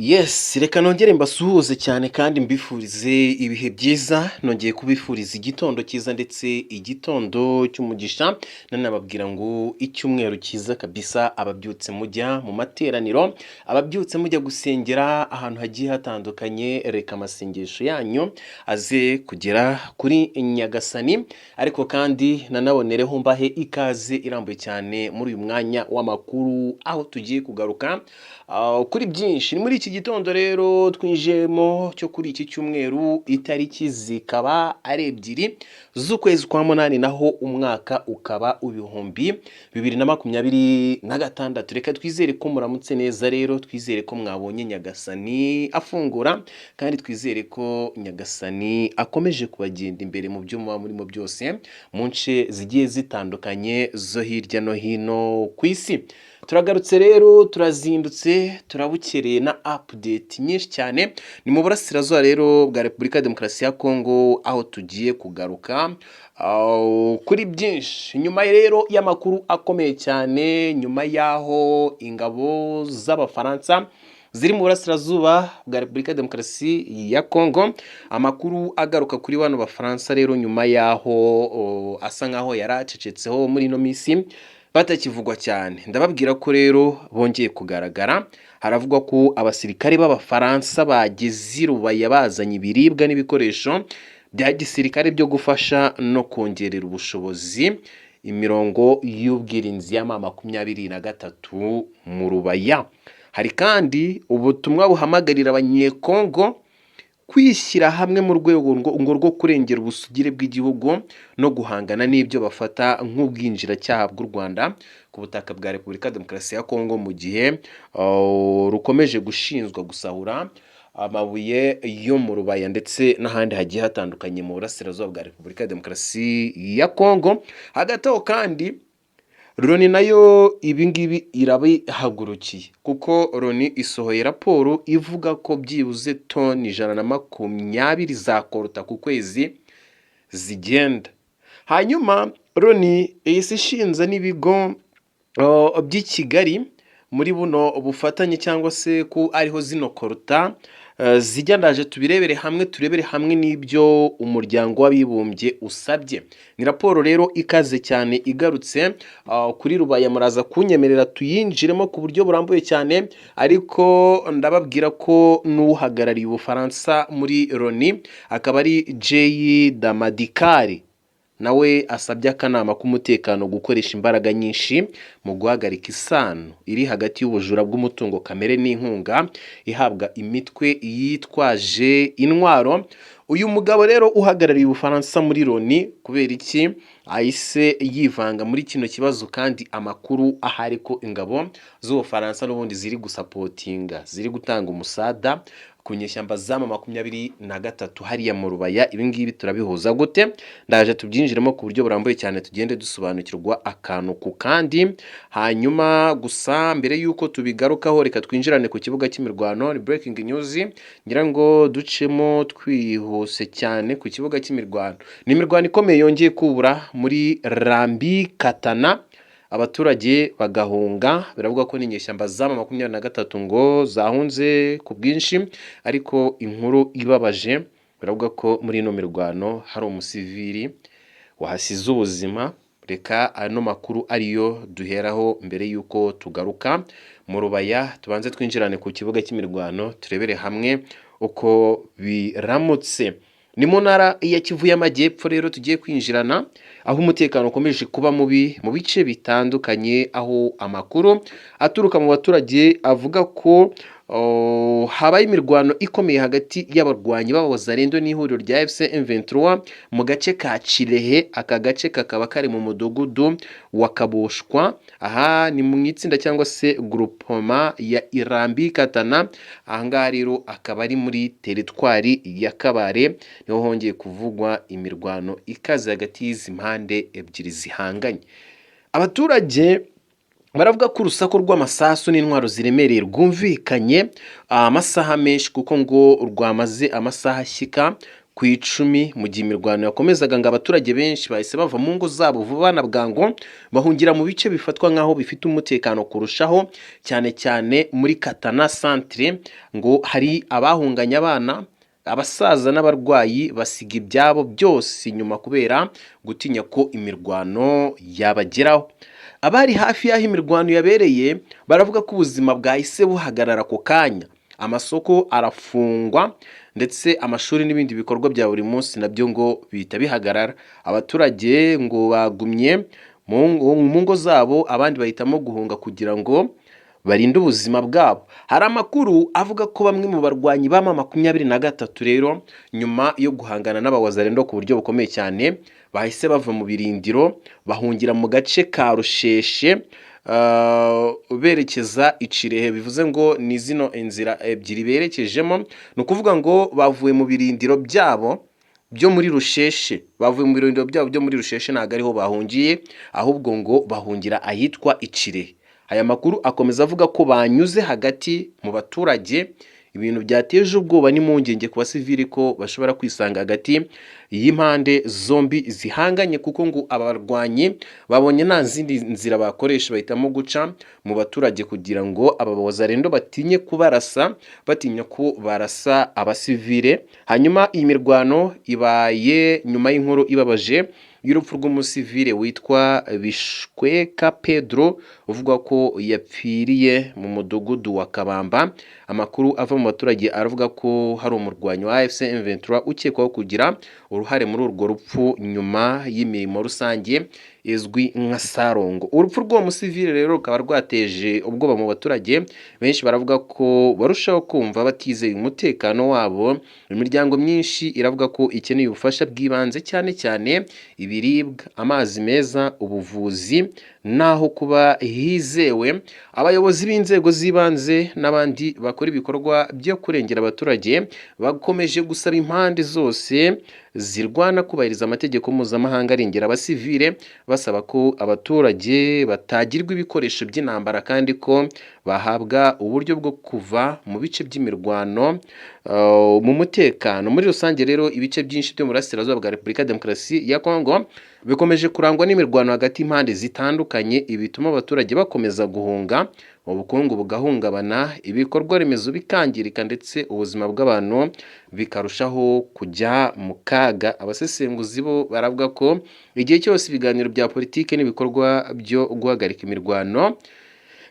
Yes, reka nongere mbasuhuze cyane kandi mbifurize ibihe byiza, nongeye kubifuriza igitondo cyiza ndetse igitondo cy'umugisha, nanababwira ngo icyumweru cyiza kabisa, ababyutse mujya mu materaniro, ababyutse mujya gusengera ahantu hagiye hatandukanye, reka amasengesho yanyu aze kugera kuri Nyagasani, ariko kandi nanabonereho mbahe ikaze irambuye cyane muri uyu mwanya w'amakuru, aho tugiye kugaruka kuri byinshi. Ni muri iki gitondo rero twinjiyemo cyo kuri iki cyumweru, itariki zikaba ari 2 z'ukwezi kwa munani, naho umwaka ukaba 2026. Reka twizere ko muramutse neza rero, twizere ko mwabonye Nyagasani afungura, kandi twizere ko Nyagasani akomeje kubagenda imbere mu byo muba murimo byose, mu nce zigiye zitandukanye zo hirya no hino ku isi. Turagarutse rero, turazindutse, turabukereye na update nyinshi cyane. Ni mu burasirazuba rero bwa Repubulika ya Demokarasi ya Kongo, aho tugiye kugaruka kuri byinshi. Nyuma rero y'amakuru akomeye cyane, nyuma y'aho ingabo z'Abafaransa ziri mu burasirazuba bwa Repubulika ya Demokarasi ya Kongo, amakuru agaruka kuri bano Bafaransa rero, nyuma y'aho asa nkaho yaracecetseho muri ino minsi batakivugwa cyane. Ndababwira ko rero bongeye kugaragara. Haravugwa ko abasirikare b'Abafaransa bageze Rubaya bazanye ibiribwa n'ibikoresho bya gisirikare byo gufasha no kongerera ubushobozi imirongo y'ubwirinzi ya M23 mu Rubaya. Hari kandi ubutumwa buhamagarira abanyekongo kwishyira hamwe mu rwego rwo kurengera ubusugire bw'igihugu no guhangana n'ibyo bafata nk'ubwinjiracyaha bw'u Rwanda ku butaka bwa Repubulika ya Demokarasi ya Kongo, mu gihe rukomeje gushinzwa gusahura amabuye yo mu Rubaya ndetse n'ahandi hagiye hatandukanye mu burasirazuba bwa Repubulika ya Demokarasi ya Kongo. Hagati aho kandi Loni nayo ibingibi irabihagurukiye, kuko Loni isohoye raporo ivuga ko byibuze toni 120 za koruta ku kwezi zigenda. Hanyuma Loni yahise ishinza n'ibigo by'i Kigali muri buno bufatanye, cyangwa se ko ariho zino koruta zijya. Ndaje tubirebere hamwe, turebere hamwe n'ibyo umuryango w'abibumbye usabye. Ni raporo rero ikaze cyane igarutse kuri Rubaya. Muraza kunyemerera tuyinjiremo ku buryo burambuye cyane, ariko ndababwira ko n'uhagarariye Ubufaransa muri Loni akaba ari Jay Damadikari, nawe asabye akanama k'umutekano gukoresha imbaraga nyinshi mu guhagarika isano iri hagati y'ubujura bw'umutungo kamere n'inkunga ihabwa imitwe yitwaje intwaro. Uyu mugabo rero uhagarariye Ubufaransa muri Loni, kubera iki ahise yivanga muri kino kibazo? Kandi amakuru ahari ko ingabo z'Ubufaransa n'ubundi ziri gusapotinga, ziri gutanga umusada ku nyeshyamba za M23 hariya mu Rubaya. Ibi ngibi turabihuza gute? Ndaje tubyinjiremo ku buryo burambuye cyane, tugende dusobanukirwa akantu ku kandi. Hanyuma gusa mbere y'uko tubigarukaho, reka twinjirane ku kibuga cy'imirwano. Ni breaking news, ngira ngo ducemo twihuse cyane ku kibuga cy'imirwano. Ni imirwano ikomeye yongeye kubura muri Rambi Katana, abaturage bagahunga. Biravuga ko n'inyeshyamba za M23 ngo zahunze ku bwinshi, ariko inkuru ibabaje biravuga ko muri ino mirwano hari umusivili wahasize ubuzima. Reka ano makuru ariyo duheraho mbere y'uko tugaruka mu Rubaya. Tubanze twinjirane ku kibuga cy'imirwano, turebere hamwe uko biramutse. Ni mu ntara ya Kivu y'Amajyepfo rero tugiye kwinjirana, aho umutekano ukomeje kuba mubi mu bice bitandukanye, aho amakuru aturuka mu baturage avuga ko habaye imirwano ikomeye hagati y'abarwanyi b'Abazalendo n'ihuriro rya FC M23 mu gace ka Kirehe. Aka gace kakaba kari mu mudugudu wa Kaboshwa. Aha ni mu itsinda cyangwa se groupement ya Irambi Katana. Ahangaha rero akaba ari muri teritwari ya Kabare, niho hongeye kuvugwa imirwano ikaze hagati y'izi mpande ebyiri zihanganye. Abaturage baravuga ko urusaku rw'amasasu n'intwaro ziremereye rwumvikanye amasaha menshi, kuko ngo rwamaze amasaha ashyika ku 10 mu gihe imirwano yakomezaga ngo abaturage benshi bahise bava mu ngo zabo vuba na bwangu bahungira mu bice bifatwa nk'aho bifite umutekano kurushaho, cyane cyane muri Katana centre ngo hari abahunganye abana, abasaza n'abarwayi basiga ibyabo byose inyuma kubera gutinya ko imirwano yabageraho. Abari hafi y'aho imirwano yabereye baravuga ko ubuzima bwahise buhagarara ako kanya, amasoko arafungwa ndetse amashuri n'ibindi bikorwa bya buri munsi nabyo ngo bihita bihagarara. Abaturage ngo bagumye mu ngo zabo, abandi bahitamo guhunga kugira ngo barinde ubuzima bwabo. Hari amakuru avuga ko bamwe mu barwanyi ba M23 rero nyuma yo guhangana n'abawazarendo ku buryo bukomeye cyane bahise bava mu birindiro bahungira mu gace ka Rusheshe berekeza Icirehe. Bivuze ngo ni zino inzira ebyiri berekejemo, ni ukuvuga ngo bavuye mu birindiro byabo byo muri Rusheshe, ntabwo ariho bahungiye, ahubwo ngo bahungira ahitwa Icirehe. Aya makuru akomeza avuga ko banyuze hagati mu baturage, ibintu byateje ubwoba n'impungenge ku basivili ko bashobora kwisanga hagati y'impande zombi zihanganye, kuko ngo abarwanyi babonye nta zindi nzira bakoresha bahitamo guca mu baturage kugira ngo aba bawazarendo batinye kubarasa, batinya ko barasa abasivile. Hanyuma iyi mirwano ibaye nyuma y'inkuru ibabaje y'urupfu rw'umusivile witwa Bishweka Pedro uvuga ko yapfiriye mu mudugudu wa Kabamba. Amakuru ava mu baturage aravuga ko hari umurwanyi wa AFC M23 ukekwaho kugira uruhare muri urwo rupfu nyuma y'imirimo rusange izwi nka Sarongo. Urupfu rw'uwo musivile rero rukaba rwateje ubwoba mu baturage benshi, baravuga ko barushaho kumva batizeye umutekano wabo. Imiryango myinshi iravuga ko ikeneye ubufasha bw'ibanze, cyane cyane ibiribwa, amazi meza, ubuvuzi naho kuba hizewe. Abayobozi b'inzego z'ibanze n'abandi bakora ibikorwa byo kurengera abaturage bakomeje gusaba impande zose zirwana kubahiriza amategeko mpuzamahanga arengera abasivile, basaba ko abaturage batagirwa ibikoresho by'intambara kandi ko bahabwa uburyo bwo kuva mu bice by'imirwano mu mutekano. Muri rusange rero ibice byinshi byo mu burasirazuba bwa Repubulika ya Demokarasi ya Kongo bikomeje kurangwa n'imirwano hagati y'impande zitandukanye, ibituma abaturage bakomeza guhunga, ubukungu bugahungabana, ibikorwa remezo bikangirika ndetse ubuzima bw'abantu bikarushaho kujya mu kaga. Abasesenguzi bo baravuga ko igihe cyose ibiganiro bya politiki n'ibikorwa byo guhagarika imirwano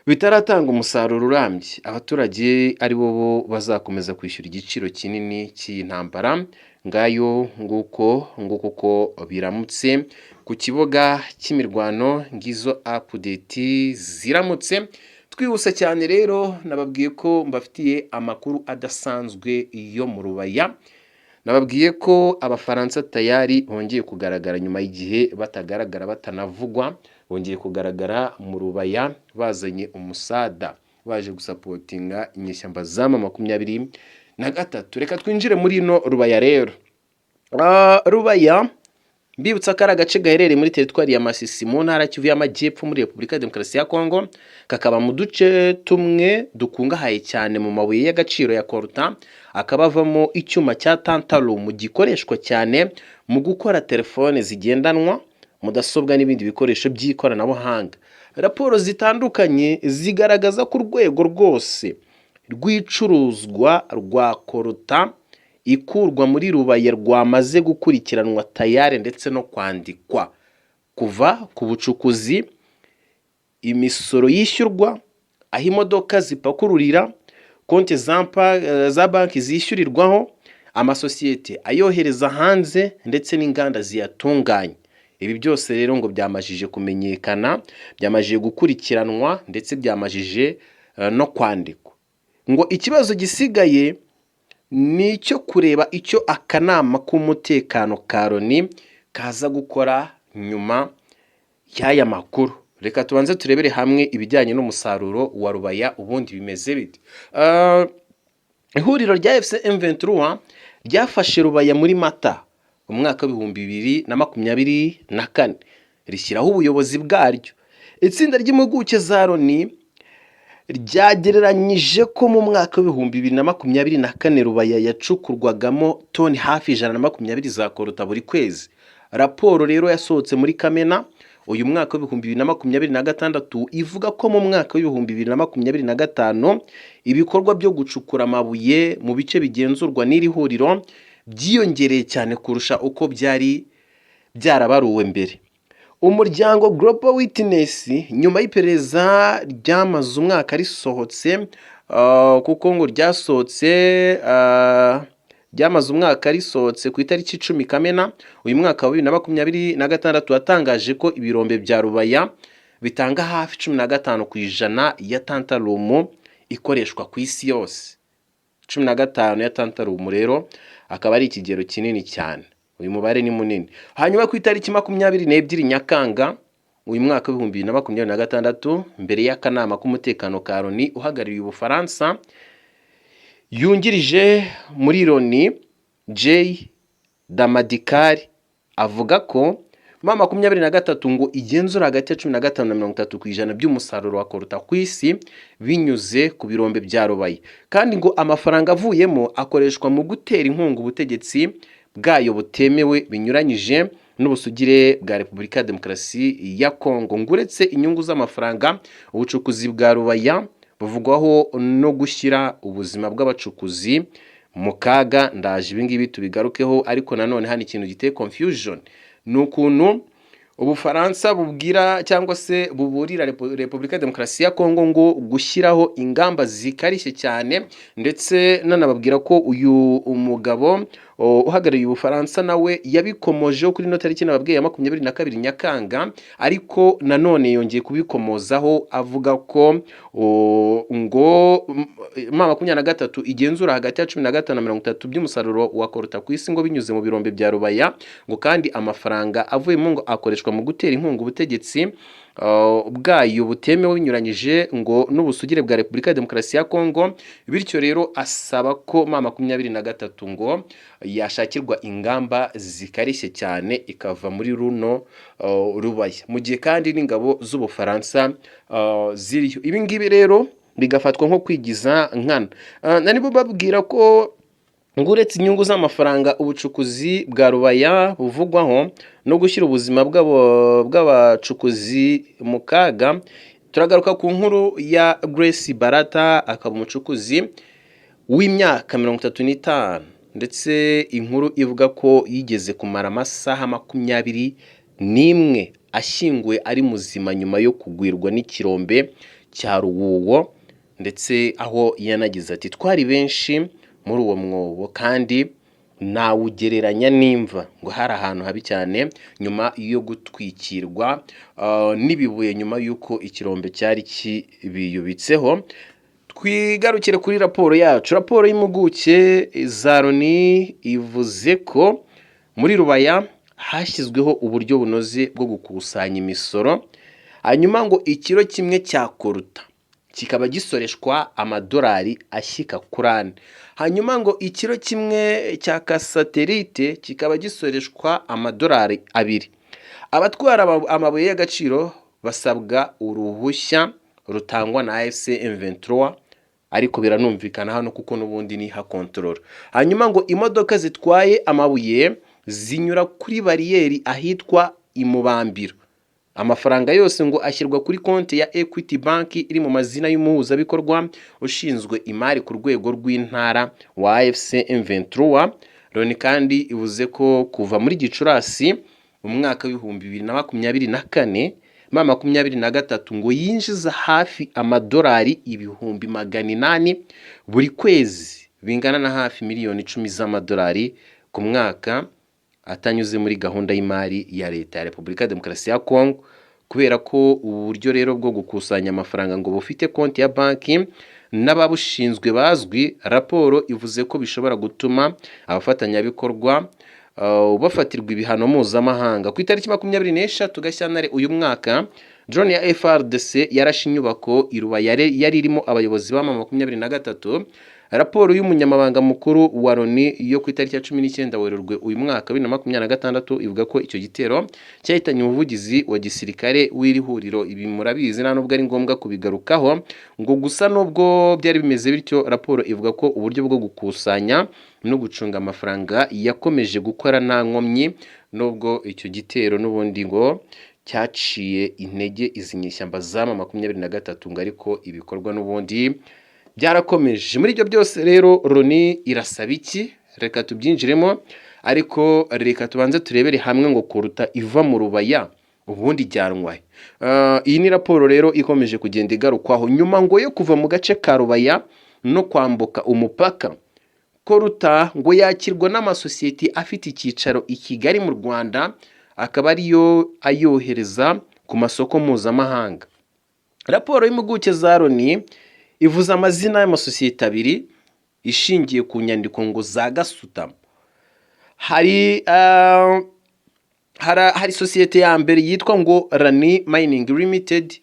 bitaratanga umusaruro urambye, abaturage ari bo bazakomeza kwishyura igiciro kinini cy'iyi ntambara. Ngayo nguko uko biramutse ku kibuga cy'imirwano, ngizo update ziramutse. Twihuse cyane rero, nababwiye ko mbafitiye amakuru adasanzwe yo mu Rubaya. Nababwiye ko abafaransa tayari bongeye kugaragara nyuma y'igihe batagaragara, batanavugwa, bongeye kugaragara mu Rubaya bazanye umusada, baje gusapotinga inyeshyamba za M23. Reka twinjire muri ino Rubaya rero. Rubaya mbibutsa ko ari agace gaherereye muri teritwari ya Masisi mu ntara Kivu y'Amajyepfo muri Repubulika ya Demokarasi ya Kongo, kakaba mu duce tumwe dukungahaye cyane mu mabuye y'agaciro ya coltan, akabavamo icyuma cya tantalum gikoreshwa cyane mu gukora telefone zigendanwa, mudasobwa n'ibindi bikoresho by'ikoranabuhanga. Raporo zitandukanye zigaragaza ko urwego rwose rw'icuruzwa rwa coltan ikurwa muri Rubaya rwamaze gukurikiranwa tayari ndetse no kwandikwa, kuva ku bucukuzi, imisoro yishyurwa, aho imodoka zipakururira, konti za banki zishyurirwaho, amasosiyete ayohereza hanze ndetse n'inganda ziyatunganya. Ibi byose rero ngo byamajije kumenyekana, byamajije gukurikiranwa ndetse byamajije no kwandikwa. Ngo ikibazo gisigaye ni icyo kureba icyo akanama k'umutekano ka Loni kaza gukora nyuma y'aya makuru. Reka tubanze turebere hamwe ibijyanye n'umusaruro wa Rubaya ubundi bimeze bite. Ihuriro rya FC M23 ryafashe Rubaya muri Mata umwaka wa 2024 rishyiraho ubuyobozi bwaryo. Itsinda ry'impuguke za Loni ryagereranyije ko mu mwaka w'ibihumbi 2024 Rubaya yacukurwagamo toni hafi 120 za koruta buri kwezi. Raporo rero yasohotse muri Kamena uyu mwaka w'ibihumbi 2026 ivuga ko mu mwaka w'ibihumbi 2025 ibikorwa byo gucukura amabuye mu bice bigenzurwa n'iri huriro byiyongereye cyane kurusha uko byari byarabaruwe mbere. Umuryango Global Witness nyuma y'iperereza ryamaze umwaka risohotse kuko ngo ryamaze umwaka risohotse ku itariki 10 Kamena uyu mwaka wa 2026 watangaje ko ibirombe bya Rubaya bitanga hafi 15% ya tantalum ikoreshwa ku isi yose. 15 ya tantalum rero akaba ari ikigero kinini cyane. Uyu mubare ni munini. Hanyuma ku itariki 22 Nyakanga uyu mwaka wa 2026 mbere y'akanama k'umutekano ka Loni uhagarariye Ubufaransa yungirije muri Loni J Damadikari avuga ko 2023 ngo igenzura hagati ya 15 na 30% by'umusaruro wa koruta ku isi binyuze ku birombe bya Rubaya, kandi ngo amafaranga avuyemo akoreshwa mu gutera inkunga ubutegetsi bwayo butemewe binyuranyije n'ubusugire bwa Repubulika ya Demokarasi ya Kongo. Nguretse inyungu z'amafaranga, ubucukuzi bwa Rubaya buvugwaho no gushyira ubuzima bw'abacukuzi mu kaga. Ndaje ibingibi tubigarukeho, ariko nanone hano ikintu giteye confusion nukuntu Ubufaransa bubwira cyangwa se buburira Repubulika ya Demokarasi ya Kongo ngo gushyiraho ingamba zikarishye cyane, ndetse nanababwira ko uyu umugabo uhagarariye Ubufaransa nawe yabikomojeho kuri no tariki nababwiye ya 22 Nyakanga, ariko nanone yongeye kubikomozaho avuga ko ngo 2023 igenzura hagati ya 15 na 30 by'umusaruro wa koruta ku isi ngo binyuze mu birombe bya Rubaya, ngo kandi amafaranga avuyemo ngo akoreshwa mu gutera inkunga ubutegetsi bwayo butemewe binyuranyije ngo n'ubusugire bwa Repubulika ya Demokarasi ya Kongo. Bityo rero asaba ko 2023 ngo yashakirwa ingamba zikarishye cyane ikava muri runo Rubaya, mu gihe kandi n'ingabo z'Ubufaransa ziriyo. Ibi ngibi rero bigafatwa nko kwigiza nkana. Nani bo babwira ko nguretse inyungu z'amafaranga ubucukuzi bwa Rubaya buvugwaho no gushyira ubuzima bw'abacukuzi mu kaga. Turagaruka ku nkuru ya Grace Barata, akaba umucukuzi w'imyaka 35, ndetse inkuru ivuga ko yigeze kumara amasaha 21 ashyinguwe ari muzima nyuma yo kugwirwa n'ikirombe cya Ruwuwo, ndetse aho yanagize ati twari benshi muri uwo mwobo kandi nawugereranya n'imva, ngo hari ahantu habi cyane nyuma yo gutwikirwa n'ibibuye nyuma y'uko ikirombe cyari kibiyubitseho. Twigarukire kuri raporo yacu. Raporo y'impuguke za Loni ivuze ko muri Rubaya hashyizweho uburyo bunoze bwo gukusanya imisoro, hanyuma ngo ikiro kimwe cya koruta kikaba gisoreshwa amadolari ashyika kuri 4, hanyuma ngo ikiro kimwe cya kasatelite kikaba gisoreshwa amadolari 2. Abatwara amabuye y'agaciro basabwa uruhushya rutangwa na AFC M23, ariko biranumvikana hano kuko n'ubundi ni ha control. Hanyuma ngo imodoka zitwaye amabuye zinyura kuri bariyeri ahitwa Imubambiro. Amafaranga yose ngo ashyirwa kuri konti ya Equity Bank iri mu mazina y'umuhuzabikorwa ushinzwe imari ku rwego rw'intara wa AFC M23. Loni kandi ivuze ko kuva muri Gicurasi mu mwaka w'ibihumbi 2024 2023 ngo yinjiza hafi amadolari 800,000 buri kwezi, bingana na hafi miliyoni 10 z'amadolari ku mwaka, atanyuze muri gahunda y'imari ya leta ya Repubulika ya Demokarasi ya Kongo. Kubera ko uburyo rero bwo gukusanya amafaranga ngo bufite konti ya banki n'ababushinzwe bazwi, raporo ivuze ko bishobora gutuma abafatanyabikorwa bafatirwa ibihano mpuzamahanga. Ku itariki 23 Gashyantare uyu mwaka, drone ya FRDC yarashe inyubako i Rubaya yari irimo abayobozi ba 23 Raporo y'umunyamabanga mukuru wa Loni yo ku itariki ya 19 Werurwe uyu mwaka 2026 ivuga ko icyo gitero cyahitanye umuvugizi wa gisirikare w'iri huriro. Ibi murabizi nta nubwo ari ngombwa kubigarukaho, ngo gusa nubwo byari bimeze bityo, raporo ivuga ko uburyo bwo gukusanya no gucunga amafaranga yakomeje gukora nta nkomyi, nubwo icyo gitero n'ubundi ngo cyaciye intege izi nyeshyamba za M23 ngo ariko ibikorwa n'ubundi byarakomeje. Muri ibyo byose rero Loni irasaba iki? Reka tubyinjiremo, ariko reka tubanze turebere hamwe ngo kuruta iva mu rubaya ubundi jyanwaye. Iyi ni raporo rero ikomeje kugenda igarukwaho nyuma ngo yo kuva mu gace ka Rubaya no kwambuka umupaka. Koruta ngo yakirwa n'amasosiyete afite icyicaro i Kigali mu Rwanda, akaba ariyo ayohereza ku masoko mpuzamahanga. Raporo y'impuguke za Loni ivuze amazina y'amasosiyete abiri ishingiye ku nyandiko ngo za gasutamo. Hari sosiyete ya mbere yitwa ngo Rani Mining Limited,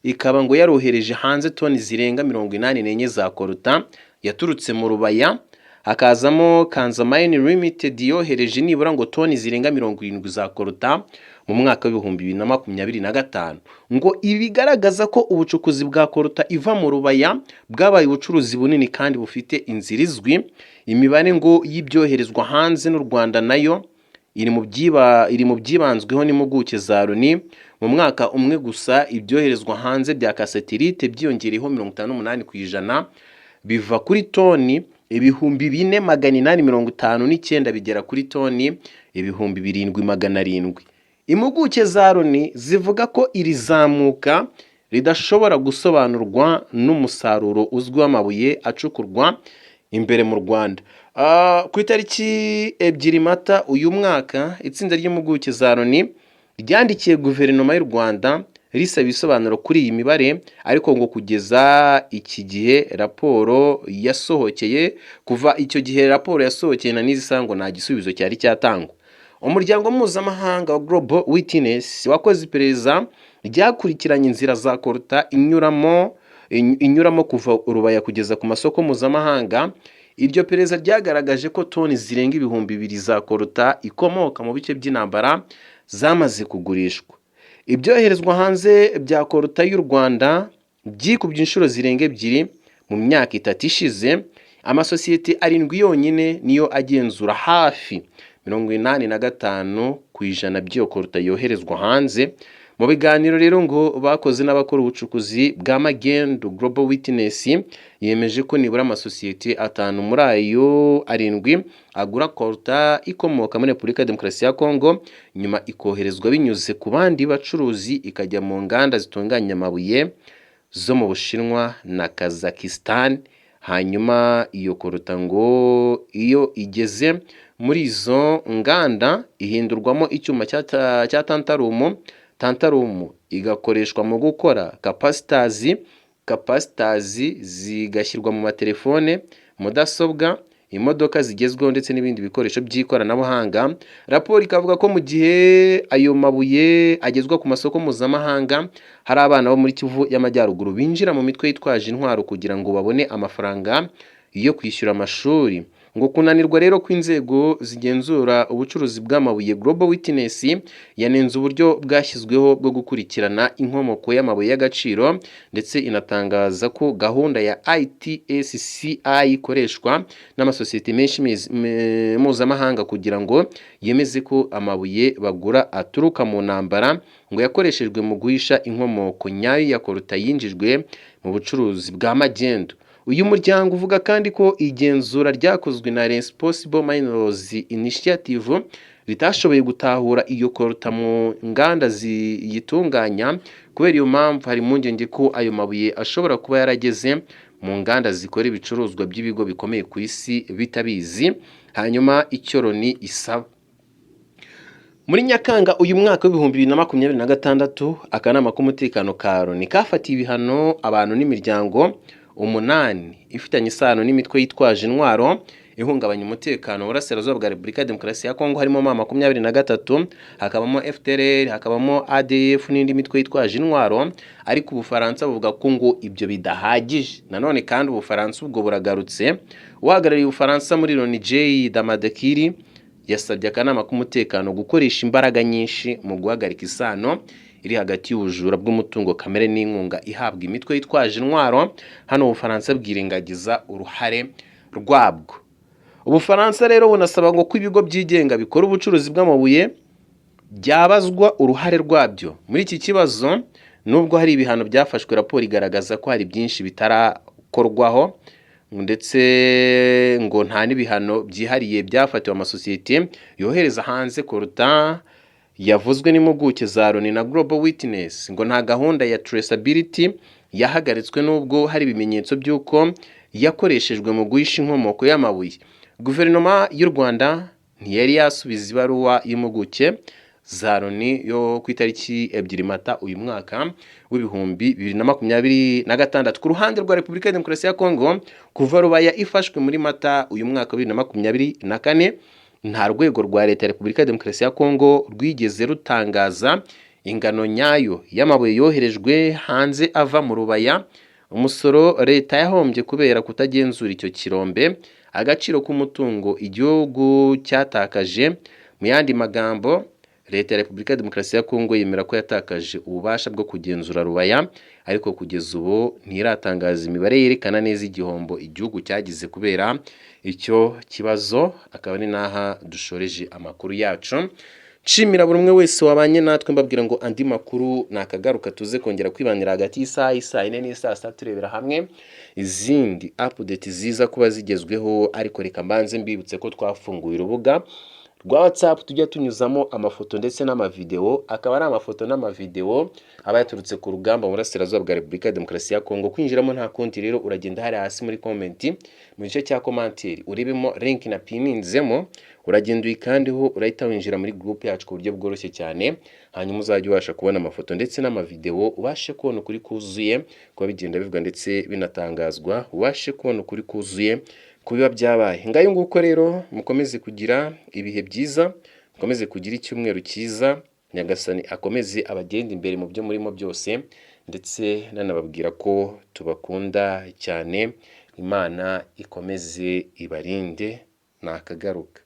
ikaba ngo yarohereje hanze toni zirenga 84 za koruta yaturutse mu Rubaya. Hakazamo Kanza Mine Limited yohereje nibura ngo toni zirenga 70 za koruta mu mwaka wa 2025. Ngo ibigaragaza ko ubucukuzi bwa koruta iva mu Rubaya bwabaye ubucuruzi bunini kandi bufite inzira izwi. Imibare ngo y'ibyoherezwa hanze n'u Rwanda nayo iri mu byibanzweho n'impuguke za Loni. Mu mwaka umwe gusa ibyoherezwa hanze bya kasetirite byiyongereyeho 58% biva kuri toni 4,859 bigera kuri toni 7,700. Impuguke za Loni zivuga ko iri zamuka ridashobora gusobanurwa n'umusaruro uzwi w'amabuye acukurwa imbere mu Rwanda. Ku itariki 2 Mata uyu mwaka, itsinda ry'impuguke za Loni ryandikiye guverinoma y'u Rwanda risaba ibisobanuro kuri iyi mibare, ariko ngo kugeza iki gihe raporo yasohokeye na n'izisango nta gisubizo cyari cyatangwa. Umuryango mpuzamahanga wa Global Witness wakoze iperereza ryakurikiranye inzira za koruta inyuramo kuva Rubaya kugeza ku masoko mpuzamahanga. Iryo perereza ryagaragaje ko toni zirenga 2,000 za koruta ikomoka mu bice by'intambara zamaze kugurishwa. Ibyoherezwa hanze bya koruta y'u Rwanda byikubye inshuro zirenga 2 mu myaka 3 ishize. Amasosiyete 7 yonyine niyo agenzura hafi 85% by'iyo koruta yoherezwa hanze. Mu biganiro rero ngo bakoze n'abakora ubucukuzi bwa magendu, Global Witness yemeje ko nibura amasosiyete 5 muri ayo 7 agura koruta ikomoka muri Repubulika ya Demokarasi ya Kongo, nyuma ikoherezwa binyuze ku bandi bacuruzi ikajya mu nganda zitunganya amabuye zo mu Bushinwa na Kazakhstan. Hanyuma iyo koruta ngo iyo igeze muri izo nganda ihindurwamo icyuma cya tantarumu igakoreshwa mu gukora capacitors zigashyirwa mu matelefone, mudasobwa, imodoka zigezweho ndetse n'ibindi bikoresho by'ikoranabuhanga. Raporo ikavuga ko mu gihe ayo mabuye agezwa ku masoko mpuzamahanga, hari abana bo muri Kivu y'Amajyaruguru binjira mu mitwe yitwaje intwaro kugira ngo babone amafaranga yo kwishyura amashuri. Ngo kunanirwa rero kw'inzego zigenzura ubucuruzi bw'amabuye, Global Witness yanenze uburyo bwashyizweho bwo gukurikirana inkomoko y'amabuye y'agaciro, ndetse inatangaza ko gahunda ya ITSCI ikoreshwa n'amasosiyete menshi mpuzamahanga kugira ngo yemeze ko amabuye bagura aturuka mu ntambara, ngo yakoreshejwe mu guhisha inkomoko nyayo ya koruta yinjijwe mu bucuruzi bwa magendu. Uyu muryango uvuga kandi ko igenzura ryakozwe na Responsible Minerals Initiative ritashoboye gutahura iyo koruta mu nganda ziyitunganya. Kubera iyo mpamvu hari impungenge ko ayo mabuye ashobora kuba yarageze mu nganda zikora ibicuruzwa by'ibigo bikomeye ku isi bitabizi. Hanyuma icyo Loni isaba, muri Nyakanga uyu mwaka wa 2026, akanama k'umutekano ka Loni kafatiye ibihano abantu n'imiryango 8 ifitanye isano n'imitwe yitwaje intwaro ihungabanya umutekano mu burasirazuba bwa Repubulika ya Demokarasi ya Kongo, harimo M23, hakabamo FDLR, hakabamo ADF n'indi mitwe yitwaje intwaro, ariko Ubufaransa buvuga ko ngo ibyo bidahagije. Nanone kandi Ubufaransa ubwo buragarutse, uhagarariye Ubufaransa muri Loni J Damadekiri yasabye akanama k'umutekano gukoresha imbaraga nyinshi mu guhagarika isano iri hagati y'ubujura bw'umutungo kamere n'inkunga ihabwa imitwe yitwaje intwaro. Hano Ubufaransa bwirengagiza uruhare rwabwo. Ubufaransa rero bunasaba ngo ko ibigo byigenga bikora ubucuruzi bw'amabuye byabazwa uruhare rwabyo muri iki kibazo. Nubwo hari ibihano byafashwe, raporo igaragaza ko hari byinshi bitarakorwaho, ndetse ngo nta n'ibihano byihariye byafatiwe amasosiyete yohereza hanze koruta yavuzwe n'impuguke za Loni na Global Witness. Ngo nta gahunda ya traceability yahagaritswe nubwo hari ibimenyetso by'uko yakoreshejwe mu guhisha inkomoko y'amabuye. Guverinoma y'u Rwanda ntiyari yasubiza ibaruwa y'impuguke za Loni yo ku itariki 2 Mata uyu mwaka w'ibihumbi 2026. Ku ruhande rwa Repubulika ya Demokarasi ya Kongo, kuva Rubaya ifashwe muri Mata uyu mwaka 2024, nta rwego rwa leta ya Repubulika ya Demokarasi ya Kongo rwigeze rutangaza ingano nyayo y'amabuye yoherejwe hanze ava mu Rubaya. Umusoro leta yahombye kubera kutagenzura icyo kirombe, agaciro k'umutungo igihugu cyatakaje. Mu yandi magambo, leta ya Repubulika ya Demokarasi ya Kongo yemera ko yatakaje ububasha bwo kugenzura Rubaya, ariko kugeza ubu ntiratangaza imibare yerekana neza igihombo igihugu cyagize kubera icyo kibazo. Akaba ari naha dushoreje amakuru yacu. Nshimira buri umwe wese wabanye natwe, mbabwira ngo andi makuru nakagaruka tuze kongera kwibanira hagati y'isaha 4 n'isaha 6 turebera hamwe izindi update ziza kuba zigezweho. Ariko reka mbanze mbibutse ko twafunguye urubuga rwa WhatsApp tujya tunyuzamo amafoto ndetse n'amavideo. Akaba ari amafoto n'amavideo aba yaturutse ku rugamba mu burasirazuba bwa Repubulika ya Demokarasi ya Kongo. Kwinjiramo nta konti rero, uragenda hari hasi muri comment mu gice cya commentaire urebemo link na pininzemo, uragenda uyikandeho, urahita winjira muri group yacu ku buryo bworoshye cyane. Hanyuma uzajya ubasha kubona amafoto ndetse n'amavideo, ubashe kubona ukuri kuzuye kuba bigenda bivuga ndetse binatangazwa, ubashe kubona ukuri kuzuye kubiba byabaye. Ngayo nguko rero, mukomeze kugira ibihe byiza, mukomeze kugira icyumweru cyiza. Nyagasani akomeze abagenda imbere mu byo murimo byose, ndetse nanababwira ko tubakunda cyane. Imana ikomeze ibarinde. Nakagaruka.